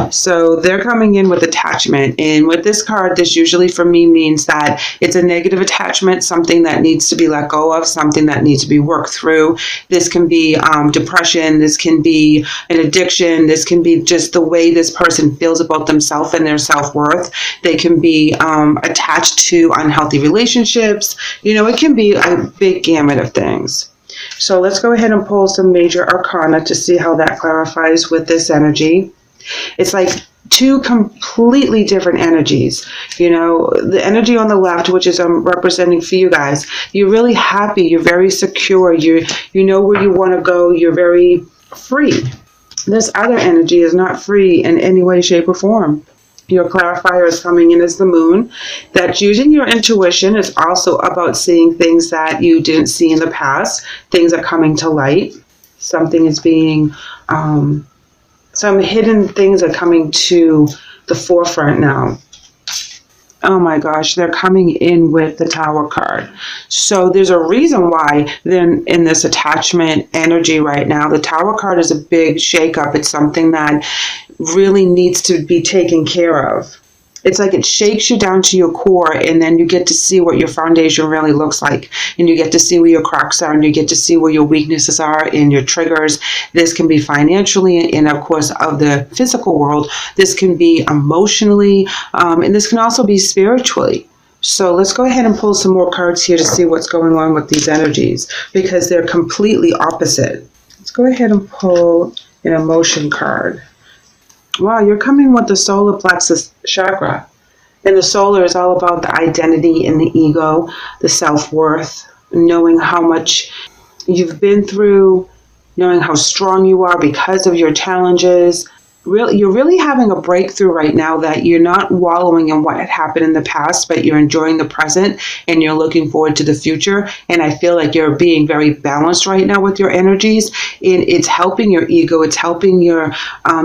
So they're coming in with attachment. And with this card, this usually for me means that it's a negative attachment, something that needs to be let go of, something that needs to be worked through. This can be depression. This can be an addiction. This can be just the way this person feels about themselves and their self-worth. They can be attached to unhealthy relationships. You know, it can be a big gamut of things. So let's go ahead and pull some major arcana to see how that clarifies with this energy. It's like two completely different energies. You know, the energy on the left, which is representing for you guys, you're really happy, you're very secure, you know where you want to go, you're very free. This other energy is not free in any way, shape, or form. Your clarifier is coming in as the moon. That's using your intuition. Is also about seeing things that you didn't see in the past. Things are coming to light. Something is being some hidden things are coming to the forefront now. Oh my gosh, they're coming in with the Tower card. So there's a reason why they're in this attachment energy right now. The Tower card is a big shakeup. It's something that really needs to be taken care of. It's like it shakes you down to your core, and then you get to see what your foundation really looks like. And you get to see where your cracks are, and you get to see where your weaknesses are and your triggers. This can be financially, and of course, of the physical world. This can be emotionally, and this can also be spiritually. So let's go ahead and pull some more cards here to see what's going on with these energies, because they're completely opposite. Let's go ahead and pull an emotion card. Wow, you're coming with the solar plexus chakra. And the solar is all about the identity and the ego, the self-worth, knowing how much you've been through, knowing how strong you are because of your challenges. Really, you're really having a breakthrough right now that you're not wallowing in what had happened in the past, but you're enjoying the present and you're looking forward to the future. And I feel like you're being very balanced right now with your energies, and it's helping your ego, it's helping your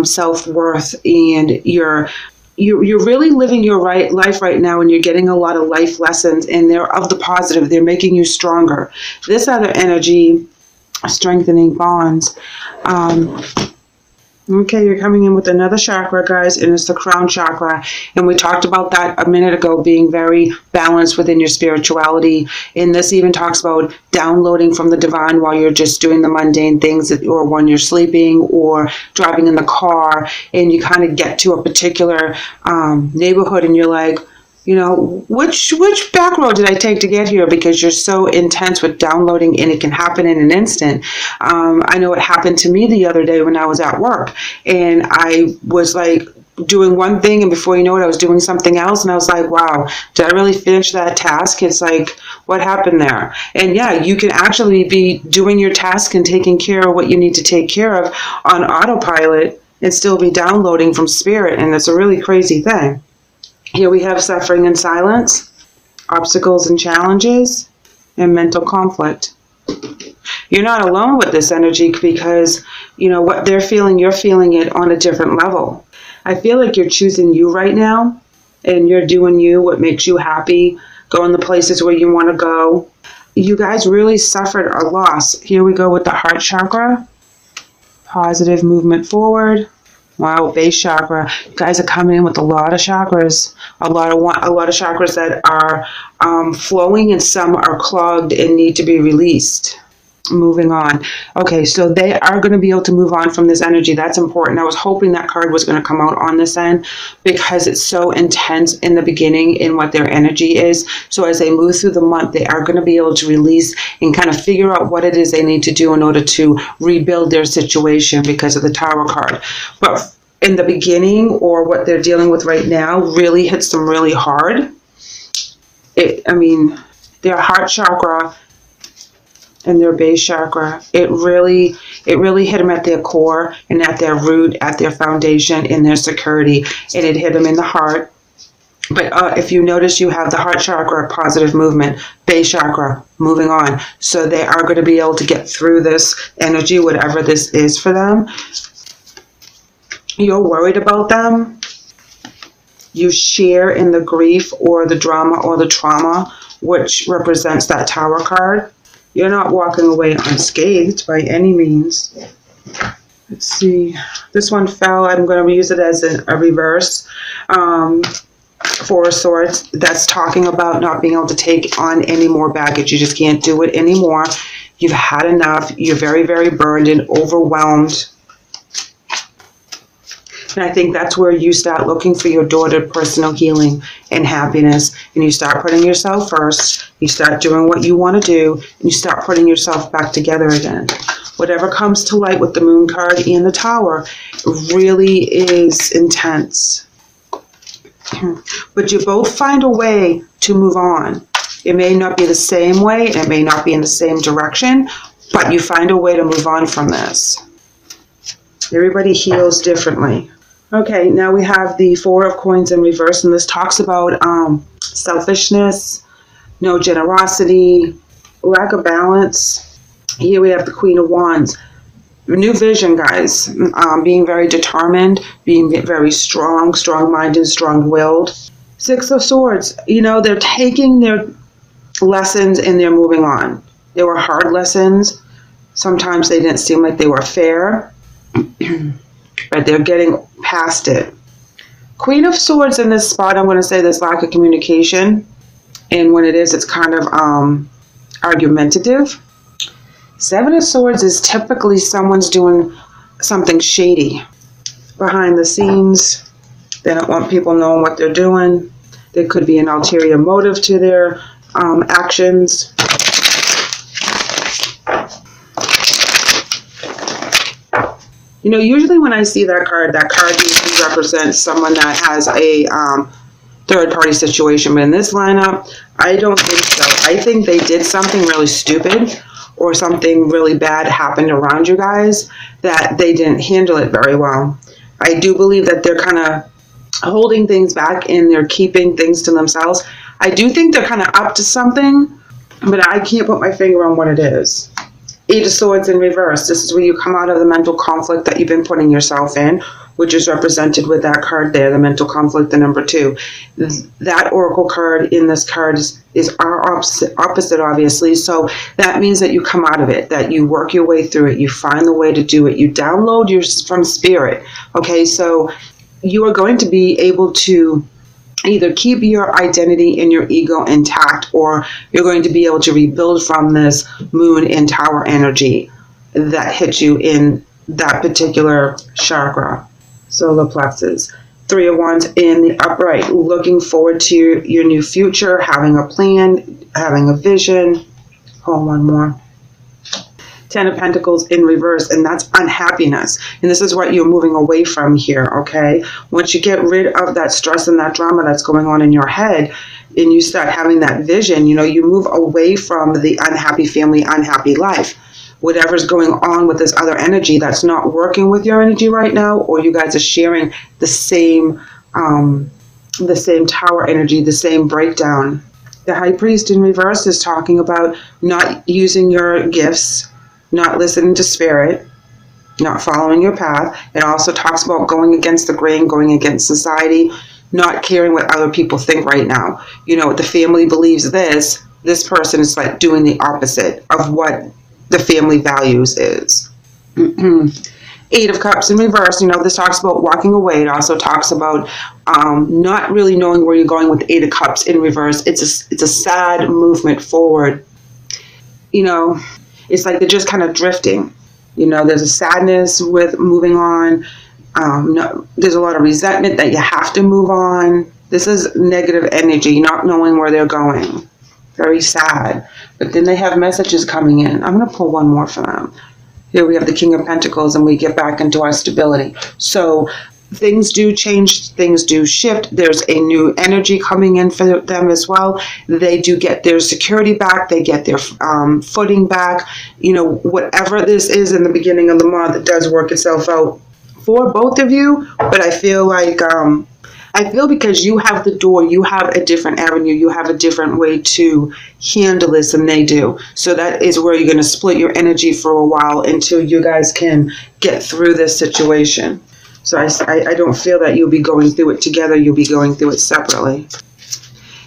self-worth, and you're really living your life right now, and you're getting a lot of life lessons, and they're of the positive. They're making you stronger. This other energy, strengthening bonds. Okay, you're coming in with another chakra, guys, and it's the crown chakra. And we talked about that a minute ago, being very balanced within your spirituality. And this even talks about downloading from the divine while you're just doing the mundane things, or when you're sleeping or driving in the car, and you kind of get to a particular neighborhood and you're like, you know, which back road did I take to get here? Because you're so intense with downloading, and it can happen in an instant. I know it happened to me the other day when I was at work, and I was like doing one thing, and before you know it, I was doing something else, and I was like, wow, did I really finish that task? It's like, what happened there? And yeah, you can actually be doing your task and taking care of what you need to take care of on autopilot and still be downloading from spirit, and it's a really crazy thing. Here we have suffering and silence, obstacles and challenges, and mental conflict. You're not alone with this energy, because, you know, what they're feeling, you're feeling it on a different level. I feel like you're choosing you right now, and you're doing you, what makes you happy, going the places where you want to go. You guys really suffered a loss. Here we go with the heart chakra. Positive movement forward. Wow, base chakra. You guys are coming in with a lot of chakras, a lot of chakras that are flowing, and some are clogged and need to be released. Moving on. Okay, so they are going to be able to move on from this energy. That's important. I was hoping that card was going to come out on this end, because it's so intense in the beginning in what their energy is. So as they move through the month, they are going to be able to release and kind of figure out what it is they need to do in order to rebuild their situation because of the Tower card. But in the beginning, or what they're dealing with right now, really hits them really hard. Their heart chakra and their base chakra, it really hit them at their core and at their root, at their foundation, in their security, and it hit them in the heart. But if you notice, you have the heart chakra, positive movement, base chakra, moving on. So they are going to be able to get through this energy, whatever this is for them. You're worried about them. You share in the grief or the drama or the trauma, which represents that Tower card. You're not walking away unscathed by any means. Let's see. This one fell. I'm going to use it as a reverse. Four of Swords. That's talking about not being able to take on any more baggage. You just can't do it anymore. You've had enough. You're very, very burdened, overwhelmed. And I think that's where you start looking for your daughter personal healing and happiness. And you start putting yourself first. You start doing what you want to do. And you start putting yourself back together again. Whatever comes to light with the Moon card and the Tower really is intense. But you both find a way to move on. It may not be the same way. It may not be in the same direction. But you find a way to move on from this. Everybody heals differently. Okay, now we have the Four of Coins in reverse, and this talks about selfishness, no generosity, lack of balance. Here we have the Queen of Wands. New vision, guys. Being very determined, being very strong, strong-minded, strong-willed. Six of Swords. You know, they're taking their lessons and they're moving on. They were hard lessons. Sometimes they didn't seem like they were fair. But they're getting past it. Queen of Swords in this spot, I'm going to say there's lack of communication. And when it is, it's kind of argumentative. Seven of Swords is typically someone's doing something shady behind the scenes. They don't want people knowing what they're doing. There could be an ulterior motive to their actions. You know, usually when I see that card usually represents someone that has a third-party situation. But in this lineup, I don't think so. I think they did something really stupid or something really bad happened around you guys that they didn't handle it very well. I do believe that they're kind of holding things back and they're keeping things to themselves. I do think they're kind of up to something, but I can't put my finger on what it is. Eight of Swords in reverse. This is where you come out of the mental conflict that you've been putting yourself in, which is represented with that card there, the mental conflict, the number 2. That oracle card in this card is our opposite, obviously. So that means that you come out of it, that you work your way through it, you find the way to do it, you download from spirit. Okay, so you are going to be able to either keep your identity and your ego intact, or you're going to be able to rebuild from this Moon and Tower energy that hit you in that particular chakra, solar plexus. Three of Wands in the upright, looking forward to your new future, having a plan, having a vision. Hold on, one more. Ten of Pentacles in reverse, and that's unhappiness. And this is what you're moving away from here, okay? Once you get rid of that stress and that drama that's going on in your head, and you start having that vision, you know, you move away from the unhappy family, unhappy life. Whatever's going on with this other energy that's not working with your energy right now, or you guys are sharing the same tower energy, the same breakdown. The High Priest in reverse is talking about not using your gifts, not listening to spirit, not following your path. It also talks about going against the grain, going against society, not caring what other people think right now. You know, the family believes this person is like doing the opposite of what the family values is. Eight of Cups in reverse, you know, this talks about walking away. It also talks about not really knowing where you're going with Eight of Cups in reverse. It's a sad movement forward. You know, it's like they're just kind of drifting. You know, there's a sadness with moving on. There's a lot of resentment that you have to move on. This is negative energy, not knowing where they're going. Very sad. But then they have messages coming in. I'm going to pull one more for them. Here we have the King of Pentacles, and we get back into our stability. So things do change, things do shift. There's a new energy coming in for them as well. They do get their security back. They get their footing back. You know, whatever this is in the beginning of the month, it does work itself out for both of you. But I feel like, because you have the door, you have a different avenue, you have a different way to handle this than they do. So that is where you're going to split your energy for a while until you guys can get through this situation. So I don't feel that you'll be going through it together. You'll be going through it separately.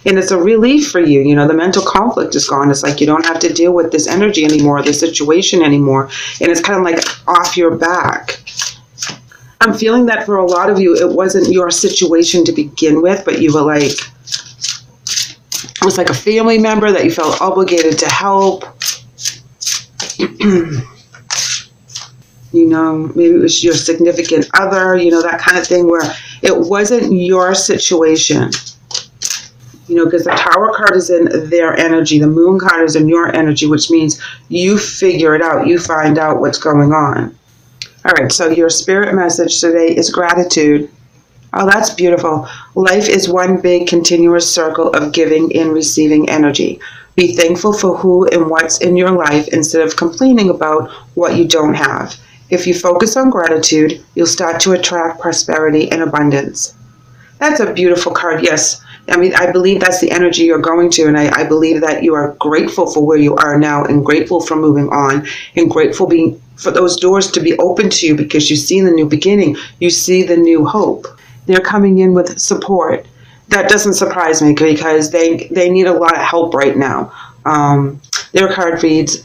And it's a relief for you. You know, the mental conflict is gone. It's like you don't have to deal with this energy anymore, this situation anymore. And it's kind of like off your back. I'm feeling that for a lot of you, it wasn't your situation to begin with, but you were like, it was like a family member that you felt obligated to help. You know, maybe it was your significant other, you know, that kind of thing, where it wasn't your situation. You know, because the Tower card is in their energy. The Moon card is in your energy, which means you figure it out. You find out what's going on. All right, so your spirit message today is gratitude. Oh, that's beautiful. Life is one big continuous circle of giving and receiving energy. Be thankful for who and what's in your life instead of complaining about what you don't have. If you focus on gratitude, you'll start to attract prosperity and abundance. That's a beautiful card, yes. I mean, I believe that's the energy you're going to, and I believe that you are grateful for where you are now and grateful for moving on and grateful for those doors to be open to you because you see the new beginning. You see the new hope. They're coming in with support. That doesn't surprise me because they need a lot of help right now. Their card reads,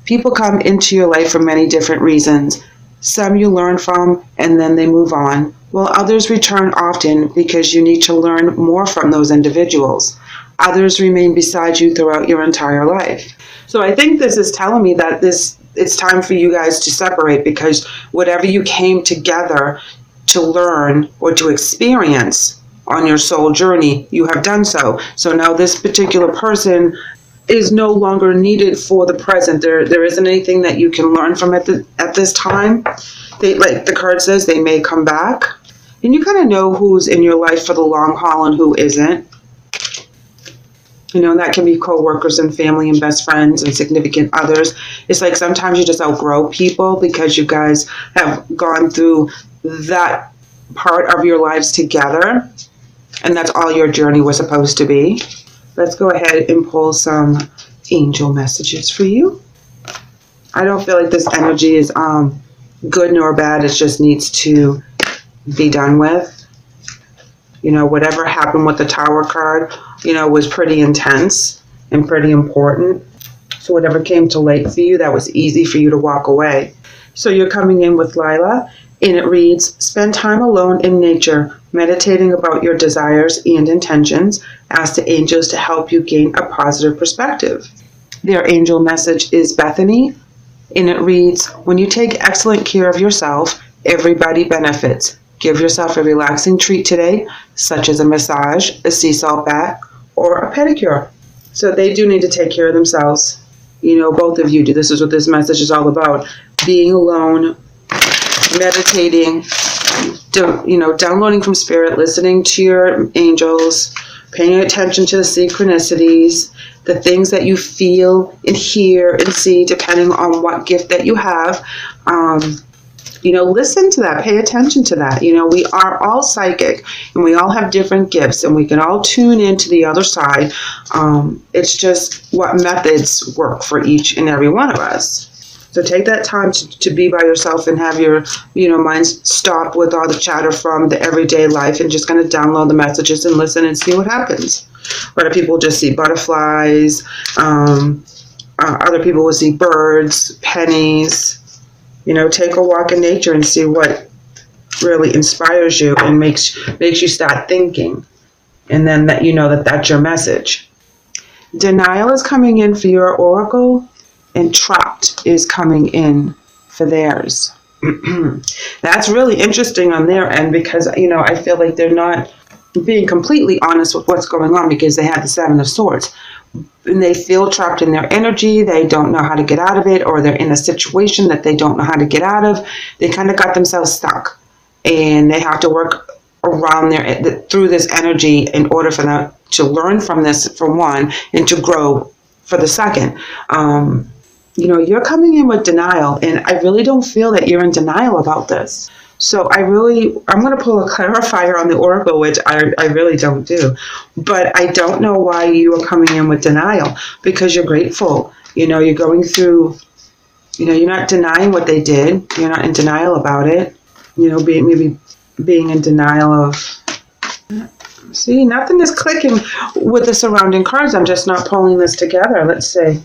people come into your life for many different reasons. Some you learn from and then they move on, while others return often because you need to learn more from those individuals. Others remain beside you throughout your entire life. So I think this is telling me that it's time for you guys to separate, because whatever you came together to learn or to experience on your soul journey, you have done so. So now this particular person is no longer needed for the present. There isn't anything that you can learn from at this time. They, like the card says, they may come back. And you kind of know who's in your life for the long haul and who isn't. You know, that can be co-workers and family and best friends and significant others. It's like sometimes you just outgrow people because you guys have gone through that part of your lives together. And that's all your journey was supposed to be. Let's go ahead and pull some angel messages for you. I don't feel like this energy is good nor bad. It just needs to be done with. You know, whatever happened with the Tower card, you know, was pretty intense and pretty important. So whatever came to light for you, that was easy for you to walk away. So you're coming in with Lila, and it reads, spend time alone in nature, meditating about your desires and intentions. Ask the angels to help you gain a positive perspective. Their angel message is Bethany, and it reads, when you take excellent care of yourself, everybody benefits. Give yourself a relaxing treat today, such as a massage, a sea salt bath, or a pedicure. So they do need to take care of themselves. You know, both of you do. This is what this message is all about. Being alone, meditating, you know, downloading from spirit, listening to your angels, paying attention to the synchronicities, the things that you feel and hear and see, depending on what gift that you have. You know, listen to that. Pay attention to that. You know, we are all psychic and we all have different gifts and we can all tune into the other side. It's just what methods work for each and every one of us. So take that time to be by yourself and have your, you know, mind stop with all the chatter from the everyday life and just kind of download the messages and listen and see what happens. Other people just see butterflies. Other people will see birds, pennies. You know, take a walk in nature and see what really inspires you and makes you start thinking. And then that you know that that's your message. Denial is coming in for your oracle, and Trapped is coming in for theirs. That's really interesting on their end because, you know, I feel like they're not being completely honest with what's going on because they have the Seven of Swords. And they feel trapped in their energy. They don't know how to get out of it, or they're in a situation that they don't know how to get out of. They kind of got themselves stuck, and they have to work around through this energy in order for them to learn from this, for one, and to grow for the second. You know, you're coming in with denial, and I really don't feel that you're in denial about this. So I'm going to pull a clarifier on the oracle, which I really don't do. But I don't know why you are coming in with denial, because you're grateful. You know, you're going through, you know, you're not denying what they did. You're not in denial about it. You know, maybe being in denial of, See, nothing is clicking with the surrounding cards. I'm just not pulling this together. Let's see.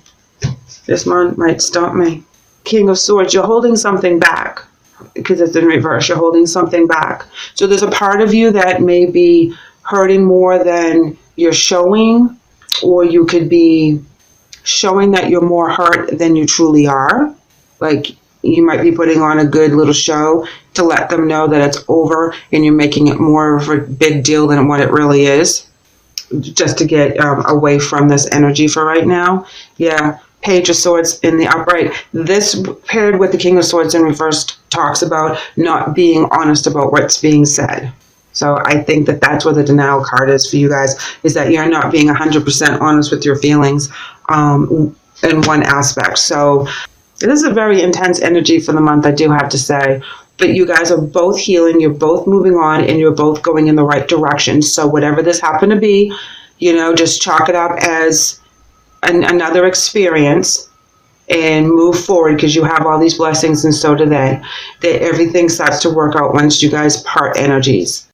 This one might stop me. King of Swords, you're holding something back because it's in reverse. You're holding something back. So there's a part of you that may be hurting more than you're showing, or you could be showing that you're more hurt than you truly are. Like, you might be putting on a good little show to let them know that it's over, and you're making it more of a big deal than what it really is, just to get away from this energy for right now. Yeah, Page of Swords in the upright. This paired with the King of Swords in reverse talks about not being honest about what's being said. So I think that that's where the denial card is for you guys, is that you're not being 100% honest with your feelings in one aspect. So this is a very intense energy for the month, I do have to say. But you guys are both healing, you're both moving on, and you're both going in the right direction. So whatever this happened to be, just chalk it up as another experience and move forward, because you have all these blessings and so do they. That everything starts to work out once you guys part energies.